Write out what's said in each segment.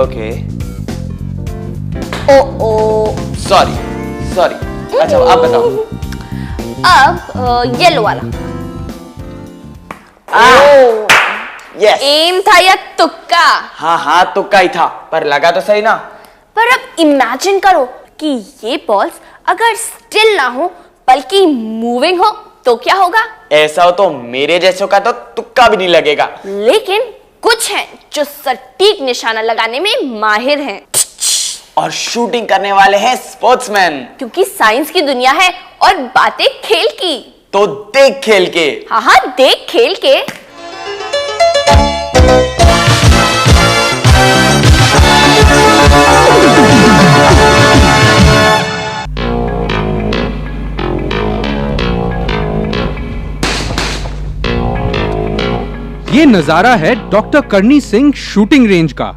Okay. Sorry. अच्छा अब बताओ। अब येलो वाला। यस। एम था या तुक्का? हाँ तुक्का ही था, पर लगा तो सही ना। पर अब इमेजिन करो कि ये बॉल्स अगर स्टिल ना हो बल्कि मूविंग हो तो क्या होगा? ऐसा हो तो मेरे जैसों का तो तुक्का भी नहीं लगेगा। लेकिन कुछ हैं जो सटीक निशाना लगाने में माहिर हैं और शूटिंग करने वाले हैं स्पोर्ट्समैन। क्योंकि साइंस की दुनिया है और बातें खेल की। तो देख खेल के। हाँ देख खेल के। ये नजारा है डॉक्टर करनी सिंह शूटिंग रेंज का,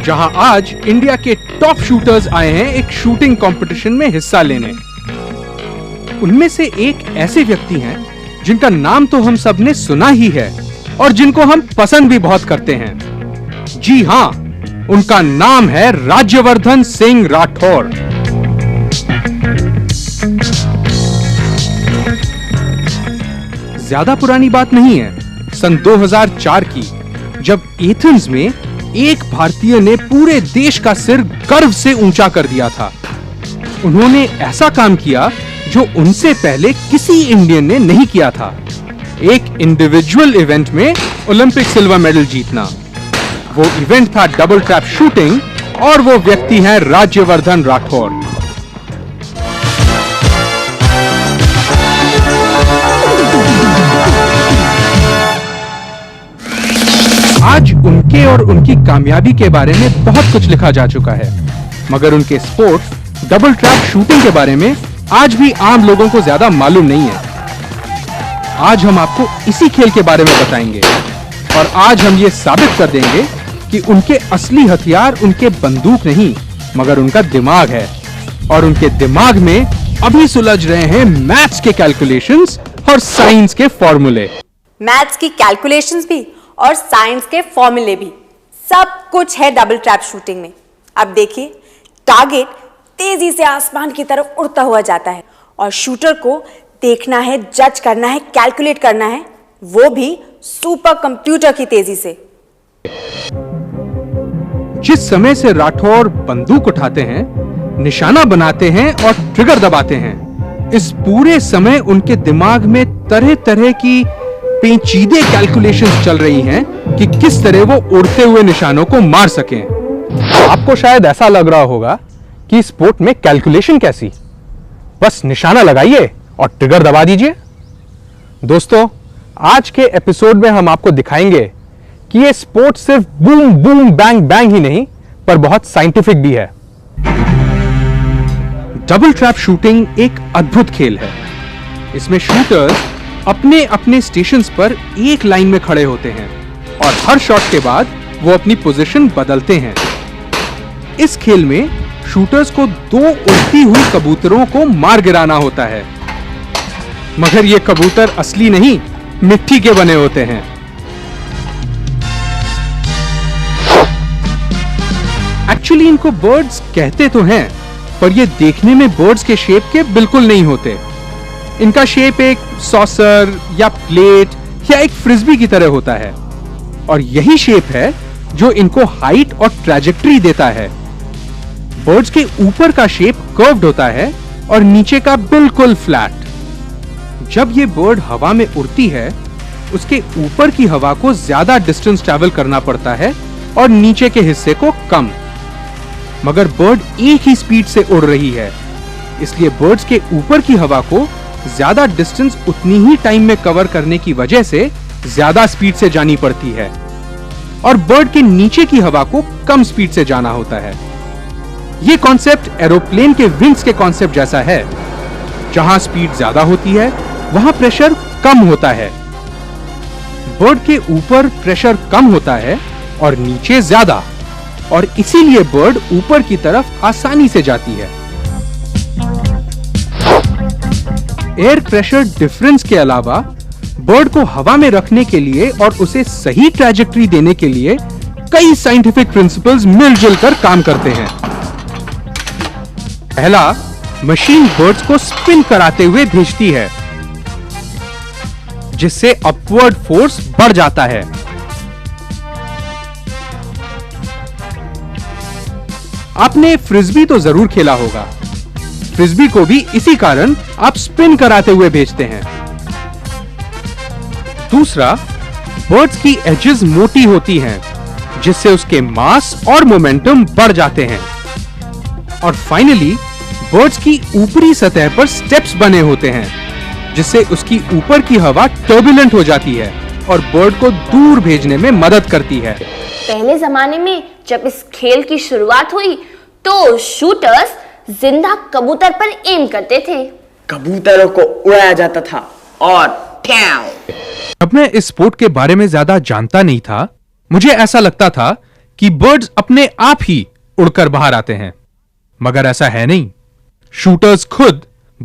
जहां आज इंडिया के टॉप शूटर्स आए हैं एक शूटिंग कंपटीशन में हिस्सा लेने। उनमें से एक ऐसे व्यक्ति हैं जिनका नाम तो हम सब ने सुना ही है और जिनको हम पसंद भी बहुत करते हैं। जी हां, उनका नाम है राज्यवर्धन सिंह राठौर। ज्यादा पुरानी बात नहीं है, सन 2004 की, जब एथेंस में एक भारतीय ने पूरे देश का सिर गर्व से ऊंचा कर दिया था। उन्होंने ऐसा काम किया जो उनसे पहले किसी इंडियन ने नहीं किया था, एक इंडिविजुअल इवेंट में ओलंपिक सिल्वर मेडल जीतना। वो इवेंट था डबल ट्रैप शूटिंग और वो व्यक्ति हैं राज्यवर्धन राठौर। आज उनके और उनकी कामयाबी के बारे में बहुत कुछ लिखा जा चुका है, मगर उनके स्पोर्ट्स डबल ट्रैप शूटिंग के बारे में आज भी आम लोगों को ज्यादा मालूम नहीं है। आज हम आपको इसी खेल के बारे में बताएंगे और आज हम ये साबित कर देंगे कि उनके असली हथियार उनके बंदूक नहीं मगर उनका दिमाग है, और उनके दिमाग में अभी सुलझ रहे हैं मैथ्स के कैलकुलेशंस और साइंस के फॉर्मूले। मैथ्स की कैलकुलेशंस भी और साइंस के फॉर्मूले भी, सब कुछ है डबल ट्रैप शूटिंग में। अब देखिए, टारगेट तेजी से आसमान की तरफ उड़ता हुआ जाता है और शूटर को देखना है, जज करना है, कैलकुलेट करना है, वो भी सुपर कंप्यूटर की तेजी से। जिस समय से राठौर बंदूक उठाते हैं, निशाना बनाते हैं और ट्रिगर दबाते हैं, इस पूरे समय उनके दिमाग में तरह तरह की पेचीदे कैलकुलेशंस चल रही हैं कि किस तरह वो उड़ते हुए निशानों को मार सकें। आपको शायद ऐसा लग रहा होगा कि स्पोर्ट में कैलकुलेशन कैसी, बस निशाना लगाइए और ट्रिगर दबा दीजिए। दोस्तों, आज के एपिसोड में हम आपको दिखाएंगे कि ये स्पोर्ट सिर्फ बूम बूम बैंग बैंग ही नहीं पर बहुत साइंटिफिक भी है। डबल ट्रैप शूटिंग एक अद्भुत खेल है। इसमें शूटर्स अपने अपने स्टेशंस पर एक लाइन में खड़े होते हैं और हर शॉट के बाद वो अपनी पोजीशन बदलते हैं। इस खेल में शूटर्स को 2 उड़ती हुई कबूतरों को मार गिराना होता है, मगर ये कबूतर असली नहीं, मिट्टी के बने होते हैं। एक्चुअली इनको बर्ड्स कहते तो हैं, पर ये देखने में बर्ड्स के शेप के बिल्कुल नहीं होते। इनका शेप एक सॉसर या प्लेट या एक फ्रिस्बी की तरह होता है, और यही शेप है जो इनको हाइट और ट्रैजेक्टरी देता है। बर्ड्स के ऊपर का शेप कर्व्ड होता है और नीचे का बिल्कुल फ्लैट। जब ये बर्ड हवा में उड़ती है, उसके ऊपर की हवा को ज्यादा डिस्टेंस ट्रैवल करना पड़ता है और नीचे के हिस्से को कम। मगर बर्ड एक ही स्पीड से उड़ रही है, इसलिए बर्ड्स के ऊपर की हवा को ज्यादा डिस्टेंस उतनी ही टाइम में कवर करने की वजह से ज्यादा स्पीड से जानी पड़ती है और बर्ड के नीचे की हवा को कम स्पीड से जाना होता है। यह कॉन्सेप्ट एरोप्लेन के विंग्स के कॉन्सेप्ट जैसा है। जहां स्पीड ज्यादा होती है वहां प्रेशर कम होता है। बर्ड के ऊपर प्रेशर कम होता है और नीचे ज्यादा, और इसीलिए बर्ड ऊपर की तरफ आसानी से जाती है। एयर प्रेशर डिफरेंस के अलावा बर्ड को हवा में रखने के लिए और उसे सही ट्रैजेक्टरी देने के लिए कई साइंटिफिक प्रिंसिपल्स मिलजुल कर काम करते हैं। पहला, मशीन बर्ड्स को स्पिन कराते हुए भेजती है, जिससे अपवर्ड फोर्स बढ़ जाता है। आपने फ्रिस्बी तो जरूर खेला होगा। फ्रिस्बी को भी इसी कारण आप स्पिन कराते हुए भेजते हैं। दूसरा, बर्ड्स की एजेस मोटी होती हैं, जिससे उसके मास और मोमेंटम बढ़ जाते हैं। और फाइनली, बर्ड्स की ऊपरी सतह पर स्टेप्स बने होते हैं, जिससे उसकी ऊपर की हवा टर्बुलेंट हो जाती है और बर्ड को दूर भेजने में मदद करती है। पहले जमाने में जब इस खेल की शुरुआत हुई तो शूटर्स जिंदा कबूतर पर एम करते थे। कबूतरों को उड़ाया जाता था और ट्याव। जब मैं इस स्पोर्ट के बारे में ज्यादा जानता नहीं था, मुझे ऐसा लगता था कि बर्ड्स अपने आप ही उड़कर बाहर आते हैं, मगर ऐसा है नहीं। शूटर्स खुद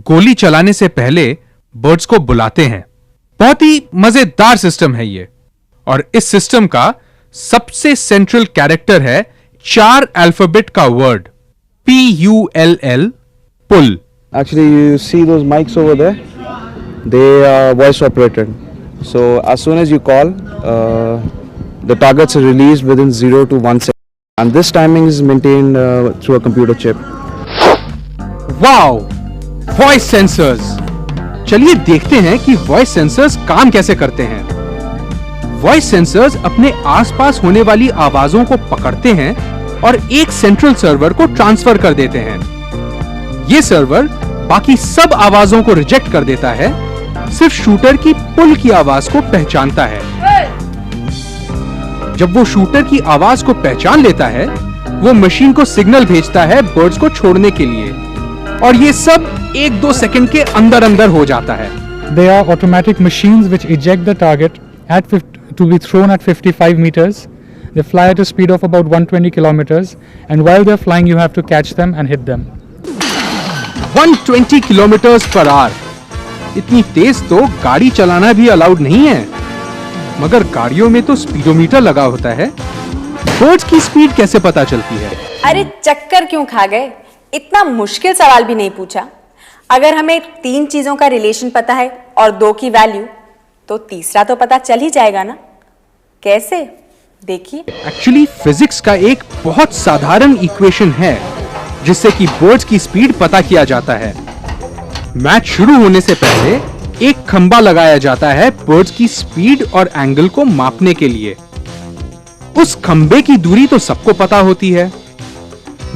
गोली चलाने से पहले बर्ड्स को बुलाते हैं। बहुत ही मजेदार सिस्टम है ये, और इस सिस्टम का सबसे सेंट्रल कैरेक्टर है 4 अल्फाबेट का word PULL, pull. Actually, you see those mics over there? They are voice operated. So as soon as you call, the targets are released within 0 to 1 second, and this timing is maintained through a computer chip. Wow, voice sensors. चलिए देखते हैं कि voice sensors काम कैसे करते हैं। Voice sensors अपने आसपास होने वाली आवाजों को पकड़ते हैं और एक सेंट्रल सर्वर को ट्रांसफर कर देते हैं। यह सर्वर बाकी सब आवाजों को रिजेक्ट कर देता है, सिर्फ शूटर की पुल की आवाज को पहचानता है। जब वो शूटर की आवाज को पहचान लेता है, वो मशीन को सिग्नल भेजता है बर्ड्स को छोड़ने के लिए, और ये सब 1-2 सेकंड के अंदर अंदर हो जाता है। They are automatic machines which eject the target to be thrown at 55 meters. They fly at a speed of about 120 kilometers, and while they're flying you have to catch them and hit them. 120 kilometre per hour. इतनी तेज तो गाड़ी चलाना भी allowed नहीं है, मगर गाड़ियों में तो स्पीडोमीटर लगा होता है। बर्ड्स की स्पीड कैसे पता चलती है? अरे चक्कर क्यों खा गए? इतना मुश्किल सवाल भी नहीं पूछा। अगर हमें 3 चीजों का रिलेशन पता है और 2 की वैल्यू, तो तीसरा तो पता चल ही जाएगा ना। कैसे? देखिए। एक्चुअली फिजिक्स का एक बहुत साधारण इक्वेशन है जिससे कि बर्ड्स की स्पीड पता किया जाता है। मैच शुरू होने से पहले एक खंबा लगाया जाता है बर्ड्स की स्पीड और एंगल को मापने के लिए। उस खंबे की दूरी तो सबको पता होती है।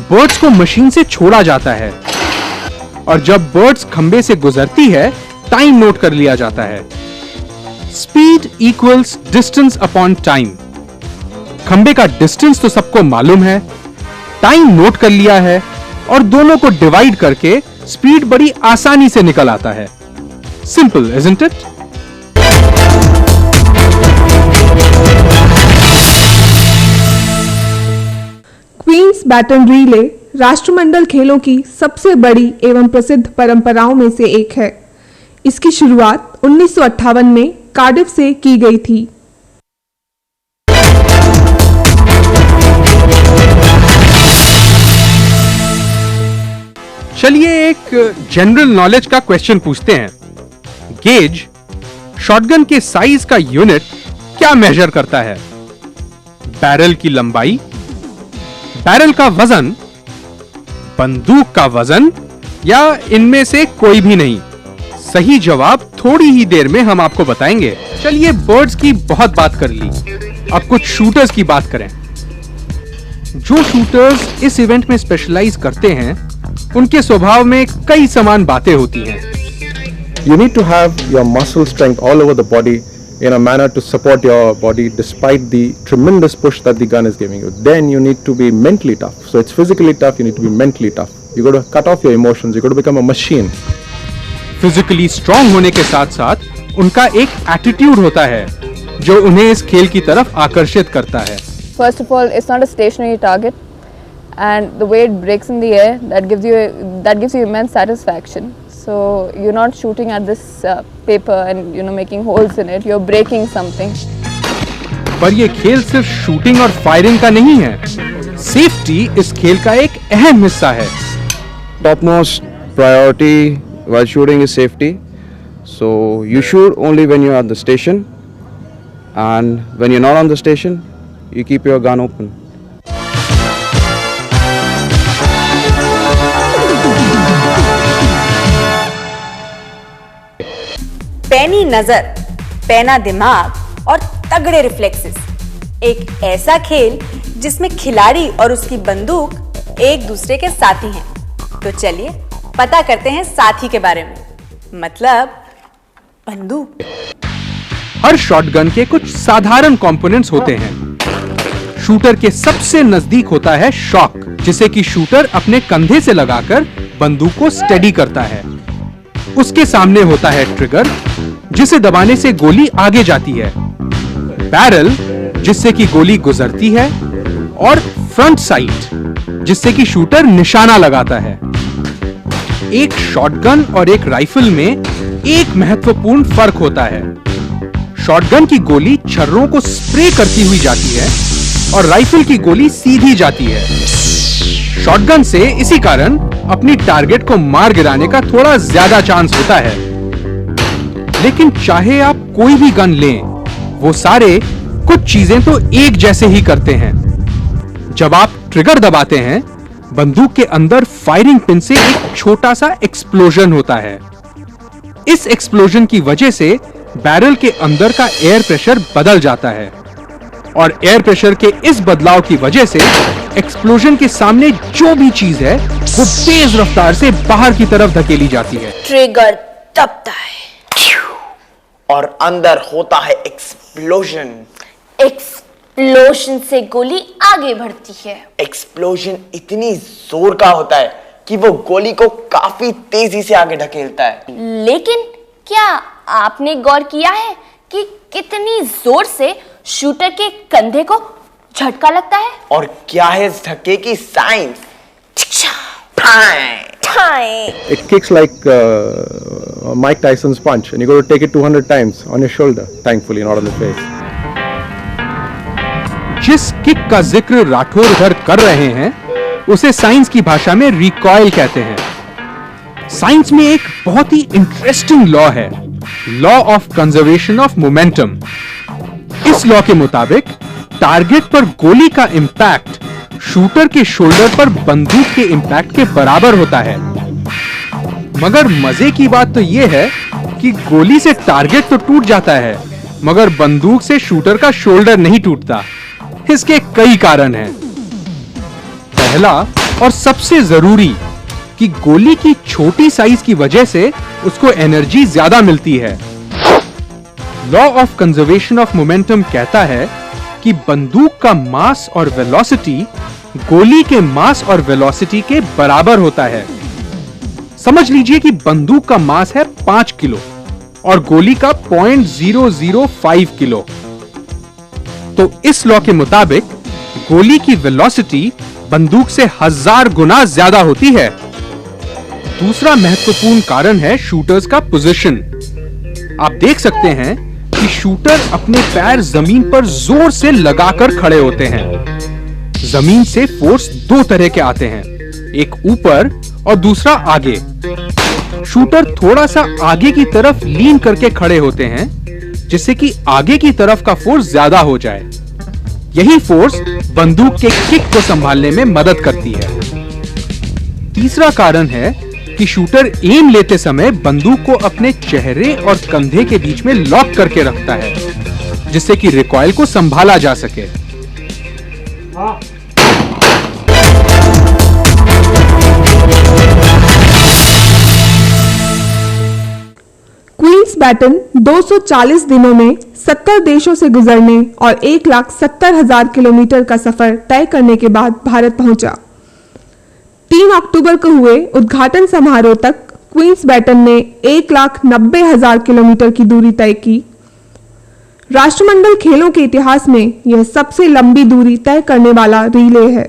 बर्ड्स को मशीन से छोड़ा जाता है, और जब बर्ड्स खंबे से गुजरती है, टाइम नोट कर लिया जाता है। Speed equals distance upon time. खंबे का डिस्टेंस तो सबको मालूम है, टाइम नोट कर लिया है, और दोनों को डिवाइड करके स्पीड बड़ी आसानी से निकल आता है। Simple, isn't it? Queen's baton relay राष्ट्रमंडल खेलों की सबसे बड़ी एवं प्रसिद्ध परंपराओं में से एक है। इसकी शुरुआत 1958 में कार्डिफ से की गई थी। चलिए एक जनरल नॉलेज का क्वेश्चन पूछते हैं। गेज शॉटगन के साइज का यूनिट क्या मेजर करता है? बैरल की लंबाई, बैरल का वजन, बंदूक का वजन, या इनमें से कोई भी नहीं? सही जवाब थोड़ी ही देर में हम आपको बताएंगे। चलिए बर्ड्स की बहुत बात कर ली, अब कुछ शूटर्स की बात करें। जो शूटर्स इस इवेंट में स्पेशलाइज करते हैं, उनके स्वभाव में कई समान बातें होती हैं। You need to have your muscle strength all over the body in a manner to support your body despite the tremendous push that the gun is giving you. Then you need to be mentally tough. So it's physically tough, you need to be mentally tough. You got to cut off your emotions, you got to become a machine. Physically strong होने के साथ साथ उनका एक attitude होता है जो उन्हें इस खेल की तरफ आकर्षित करता है. First of all, it's not a stationary target, and the way it breaks in the air, that gives you immense satisfaction. So you're not shooting at this paper and making holes in it. You're breaking something. पर ये खेल सिर्फ shooting और firing का नहीं है. Safety इस खेल का एक अहम हिस्सा है. Topmost priority while shooting is safety. So you shoot only when you're at the station, and when you're not on the station, you keep your gun open. पैनी नजर, पैना दिमाग और तगड़े रिफ्लेक्सेस, एक ऐसा खेल जिसमें खिलाड़ी और उसकी बंदूक एक दूसरे के साथी हैं. तो चलिए पता करते हैं साथी के बारे में, मतलब बंदूक. हर शॉटगन के कुछ साधारण कंपोनेंट्स होते हैं. शूटर के सबसे नजदीक होता है शॉक, जिसे कि शूटर अपने कंधे से लगाकर बंदूक को स्टेडी करता है. उसके सामने होता है ट्रिगर, जिसे दबाने से गोली आगे जाती है. बैरल, जिससे कि गोली गुजरती है, और फ्रंट साइट, जिससे कि शूटर निशाना लगाता है. एक शॉटगन और एक राइफल में एक महत्वपूर्ण फर्क होता है. शॉटगन की गोली छर्रों को स्प्रे करती हुई जाती है और राइफल की गोली सीधी जाती है. शॉटगन से इसी कारण अपनी टारगेट को मार गिराने का थोड़ा ज्यादा चांस होता है. लेकिन चाहे आप कोई भी गन लें, वो सारे कुछ चीजें तो एक जैसे ही करते हैं. जब आप ट्रिगर दबाते हैं, बंदूक के अंदर फायरिंग पिन से एक छोटा सा एक्सप्लोजन होता है. इस एक्सप्लोजन की वजह से बैरल के अंदर का एयर प्रेशर बदल जाता है, और एयर प्रेशर के इस बदलाव की वजह से एक्सप्लोजन के सामने जो भी चीज है वो तेज रफ्तार से बाहर की तरफ धकेली जाती है. ट्रिगर दबता है और अंदर होता है एक्सप्लोजन. एक्सप्लोजन से गोली आगे बढ़ती है. एक्सप्लोजन इतनी जोर का होता है कि वो गोली को काफी तेजी से आगे ढकेलता है. लेकिन क्या आपने गौर किया है कि कितनी जोर से शूटर के कंधे को झटका लगता है? और क्या है इस धक्के की science? It kicks like Mike Tyson's punch, and you got to take it 200 times on your shoulder, thankfully not on the face. जिस किक का जिक्र राठौर इधर कर रहे हैं, उसे साइंस की भाषा में रिकॉइल कहते हैं. साइंस में एक बहुत ही इंटरेस्टिंग लॉ है, law of conservation of momentum. इस लॉ के मुताबिक टारगेट पर गोली का इंपैक्ट शूटर के शोल्डर पर बंदूक के इंपैक्ट के बराबर होता है. मगर मजे की बात तो यह है कि गोली से टारगेट तो टूट जाता है, मगर बंदूक से शूटर का शोल्डर नहीं टूटता. इसके कई कारण हैं. पहला और सबसे जरूरी कि गोली की छोटी साइज की वजह से उसको एनर्जी ज्यादा मिलती है. Law of conservation of momentum कहता है कि बंदूक का मास और वेलोसिटी गोली के मास और वेलोसिटी के बराबर होता है. समझ लीजिए कि बंदूक का मास है 5 किलो और गोली का 0.005 किलो. तो इस लॉ के मुताबिक गोली की वेलोसिटी बंदूक से 1000 गुना ज्यादा होती है. दूसरा महत्वपूर्ण कारण है शूटर्स का पोजीशन. आप देख सकते हैं कि शूटर अपने पैर जमीन पर जोर से लगाकर खड़े होते हैं. जमीन से फोर्स दो तरह के आते हैं, एक ऊपर और दूसरा आगे. शूटर थोड़ा सा आगे की तरफ लीन करके खड़े होते हैं, जिससे कि आगे की तरफ का फोर्स ज्यादा हो जाए. यही फोर्स बंदूक के किक को संभालने में मदद करती है. तीसरा कारण है कि शूटर एम लेते समय बंदूक को अपने चेहरे और कंधे के बीच में लॉक करके रखता है, जिससे कि रिकॉइल को संभाला जा सके. क्वींस बैटन 240 दिनों में 70 देशों से गुजरने और 1,70,000 किलोमीटर का सफर तय करने के बाद भारत पहुंचा। 3 अक्टूबर को हुए उद्घाटन समारोह तक क्वींस बैटन ने 1,90,000 किलोमीटर की दूरी तय की। राष्ट्रमंडल खेलों के इतिहास में यह सबसे लंबी दूरी तय करने वाला रिले है।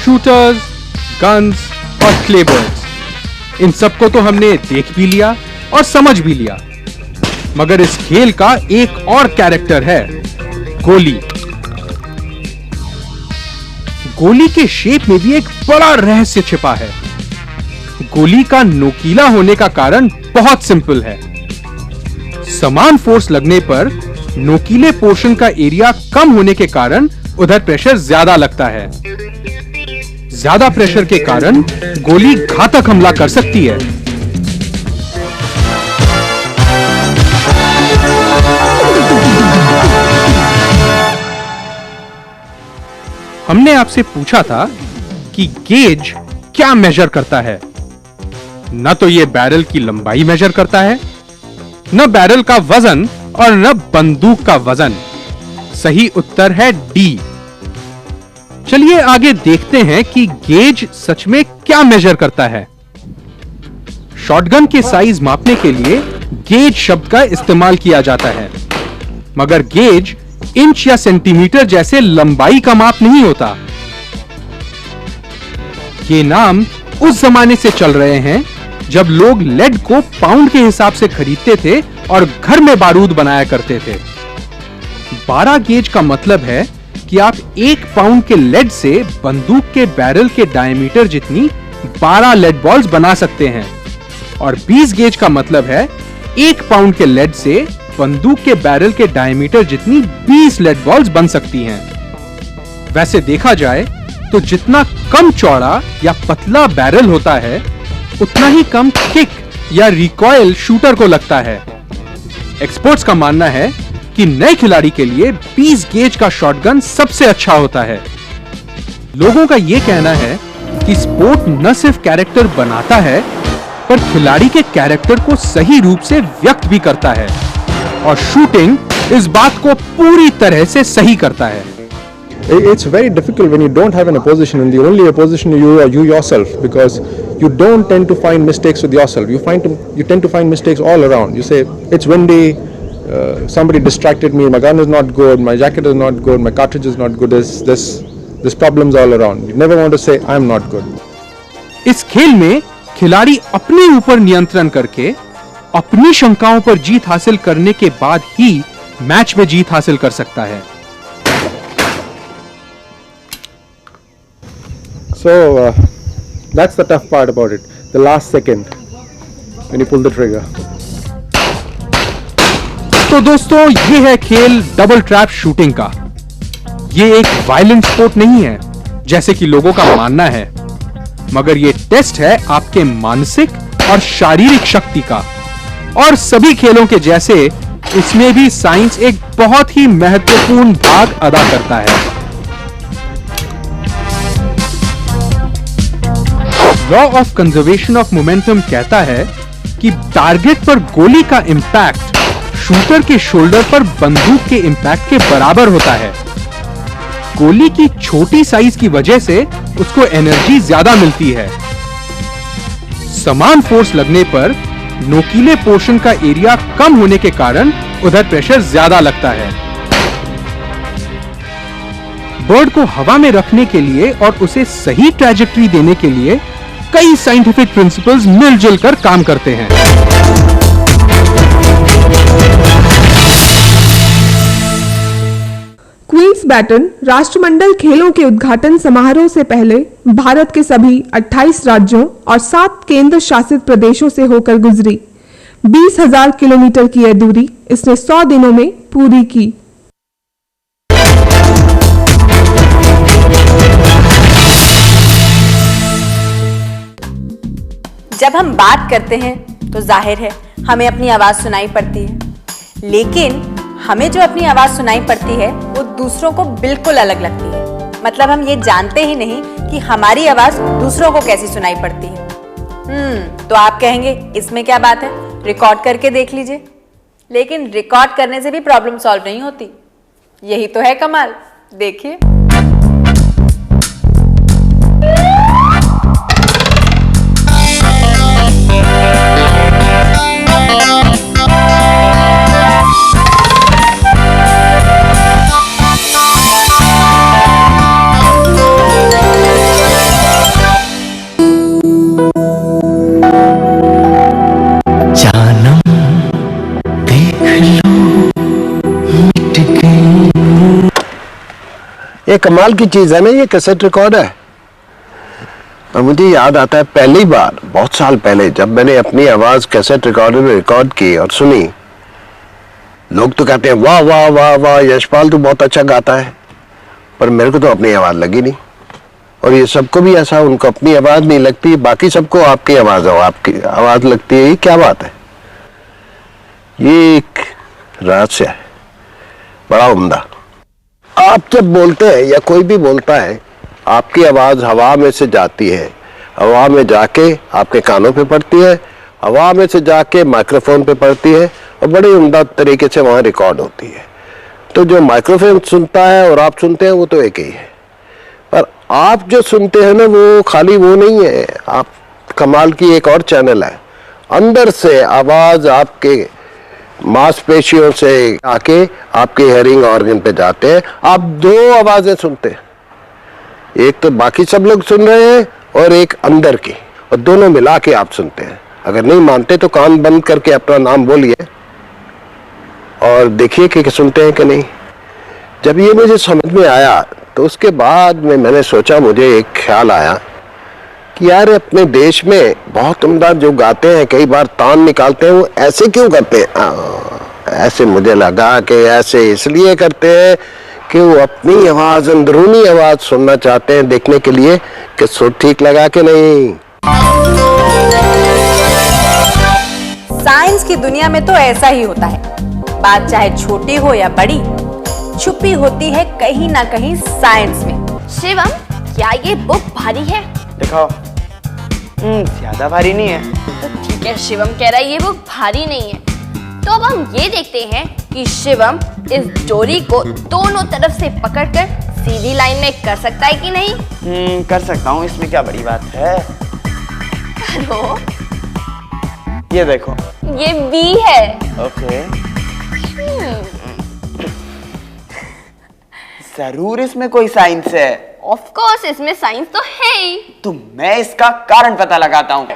शूटर्स, गन्स और क्ले बर्ड्स, इन सबको तो हमने देख भी लिया और समझ भी लिया, मगर इस खेल का एक और कैरेक्टर है, गोली। गोली के शेप में भी एक बड़ा रहस्य छिपा है। गोली का नोकीला होने का कारण बहुत सिंपल है। समान फोर्स लगने पर नोकीले पोर्शन का एरिया कम होने के कारण उधर प्रेशर ज्यादा लगता है। ज्यादा प्रेशर के कारण गोली घातक हमला कर सकती है। हमने आपसे पूछा था कि गेज क्या मेजर करता है। न तो यह बैरल की लंबाई मेजर करता है, न बैरल का वजन और न बंदूक का वजन। सही उत्तर है डी। चलिए आगे देखते हैं कि गेज सच में क्या मेजर करता है। शॉटगन के साइज मापने के लिए गेज शब्द का इस्तेमाल किया जाता है, मगर गेज इंच या सेंटीमीटर जैसे लंबाई का माप नहीं होता। ये नाम उस जमाने से चल रहे हैं जब लोग लेड को पाउंड के हिसाब से खरीदते थे और घर में बारूद बनाया करते थे। 12 गेज का मतलब है कि आप 1 पाउंड के लेड से बंदूक के बैरल के डायमीटर जितनी 12 लेड बॉल्स बना सकते हैं, और 20 गेज का मतलब है 1 पाउंड के लेड से बंदूक के बैरल के डायमीटर जितनी 20 लेड बॉल्स बन सकती हैं। वैसे देखा जाए तो जितना कम चौड़ा या पतला बैरल होता है, उतना ही कम किक या रिकॉइल शूटर को लगता है। एक्सपर्ट्स का मानना है कि नए खिलाड़ी के लिए 20 गेज का शॉटगन सबसे अच्छा होता है। लोगों का यह कहना है कि स्पोर्ट न सिर्फ कैरेक्टर बनाता है, पर खिलाड़ी के कैरेक्टर को सही रूप से व्यक्त भी करता है, और शूटिंग इस बात को पूरी तरह से सही करता है। It's very difficult when you don't have an opposition, and the only opposition you are you yourself, because you don't tend to find mistakes with yourself. You tend to find mistakes all around. You say it's windy, somebody distracted me, my gun is not good, my jacket is not good, my cartridge is not good. There's problems all around. You never want to say I'm not good. इस खेल में खिलाड़ी अपने ऊपर नियंत्रण करके अपनी शंकाओं पर जीत हासिल करने के बाद ही मैच में जीत हासिल कर सकता है। So that's the tough part about it. The last second when you pull the trigger. तो दोस्तों, ये है खेल डबल ट्रैप शूटिंग का। ये एक वायलेंट स्पोर्ट नहीं है जैसे कि लोगों का मानना है, मगर ये टेस्ट है आपके मानसिक और शारीरिक शक्ति का। और सभी खेलों के जैसे इसमें भी साइंस एक बहुत ही महत्वपूर्ण भाग अदा करता है। Law of conservation of momentum कहता है कि टारगेट पर गोली का इंपैक्ट शूटर के शोल्डर पर बंदूक के इंपैक्ट के बराबर होता है। गोली की छोटी साइज की वजह से उसको एनर्जी ज्यादा मिलती है। समान फोर्स लगने पर नोकीले पोर्शन का एरिया कम होने के कारण उधर प्रेशर ज्यादा लगता है। बर्ड को हवा में रखने के लिए और उसे सही ट्रैजेक्टरी देने के लिए कई साइंटिफिक प्रिंसिपल्स मिलजुल कर काम करते हैं। क्वींस बैटन राष्ट्रमंडल खेलों के उद्घाटन समारोह से पहले भारत के सभी 28 राज्यों और 7 केंद्र शासित प्रदेशों से होकर गुजरी। 20,000 किलोमीटर की यह दूरी इसने 100 दिनों में पूरी की। जब हम बात करते हैं तो जाहिर है हमें अपनी आवाज सुनाई पड़ती है, लेकिन हमें जो अपनी आवाज सुनाई पड़ती है वो दूसरों को बिल्कुल अलग लगती है। मतलब हम ये जानते ही नहीं कि हमारी आवाज दूसरों को कैसी सुनाई पड़ती है। तो आप कहेंगे इसमें क्या बात है, रिकॉर्ड करके देख लीजिए। लेकिन रिकॉर्ड करने से भी प्रॉब्लम सॉल्व नहीं होती, यही तो है कमाल। देखिए। ये कमाल की चीज है ना, ये कैसेट रिकॉर्ड है। और मुझे याद आता है पहली बार बहुत साल पहले जब मैंने अपनी आवाज कैसेट रिकॉर्डर में रिकॉर्ड की और सुनी, लोग तो कहते हैं वाह वाह वाह वाह यशपाल तू बहुत अच्छा गाता है, पर मेरे को तो अपनी आवाज लगी नहीं। और ये सबको भी ऐसा, उनको अपनी आवाज नहीं लगती, बाकी सबको आपकी आवाज लगती है। ये क्या बात है? ये एक रहस्य है बड़ा उम्दा। आप जब बोलते हैं या कोई भी बोलता है, आपकी आवाज हवा में से जाती है, हवा में जाके आपके कानों पे पड़ती है, हवा में से जाके माइक्रोफोन पे पड़ती है और बड़े उम्दा तरीके से वहां रिकॉर्ड होती है। तो जो माइक्रोफोन सुनता है और आप सुनते हैं वो तो एक ही है, पर आप जो सुनते हैं ना वो खाली वो नहीं है। आप कमाल की एक और चैनल है, अंदर से आवाज आपके मांसपेशियों से आके आपके हेयरिंग ऑर्गन पे जाते हैं। आप दो आवाजें सुनते हैं, एक तो बाकी सब लोग सुन रहे हैं और एक अंदर की, और दोनों मिला के आप सुनते हैं। अगर नहीं मानते तो कान बंद करके अपना नाम बोलिए और देखिए कि सुनते हैं कि नहीं। जब ये मुझे समझ में आया तो उसके बाद में मैंने सोचा, मुझे एक ख्याल आया कि यार अपने देश में बहुत उम्दा जो गाते हैं, कई बार तान निकालते हैं, वो ऐसे क्यों करते हैं? ऐसे मुझे लगा कि ऐसे इसलिए करते हैं कि वो अपनी आवाज, अंदरूनी आवाज सुनना चाहते हैं, देखने के लिए कि सुर ठीक लगा कि नहीं। साइंस की दुनिया में तो ऐसा ही होता है, बात चाहे छोटी हो या बड़ी, छुपी होती है कहीं ना कहीं साइंस में। शिवम, क्या ये बुक भारी है? दिखाओ। ज्यादा भारी नहीं है। तो ठीक है, शिवम कह रहा है ये बुक भारी नहीं है। तो अब हम ये देखते हैं कि शिवम इस डोरी को दोनों तरफ से पकड़कर सीधी लाइन में कर सकता है कि नहीं। कर सकता हूँ, इसमें क्या बड़ी बात है। करो। ये देखो, ये बी है। ओके। जरूर इसमें कोई साइंस है। ऑफ कोर्स इसमें साइंस तो है ही। तो मैं इसका कारण पता लगाता हूँ।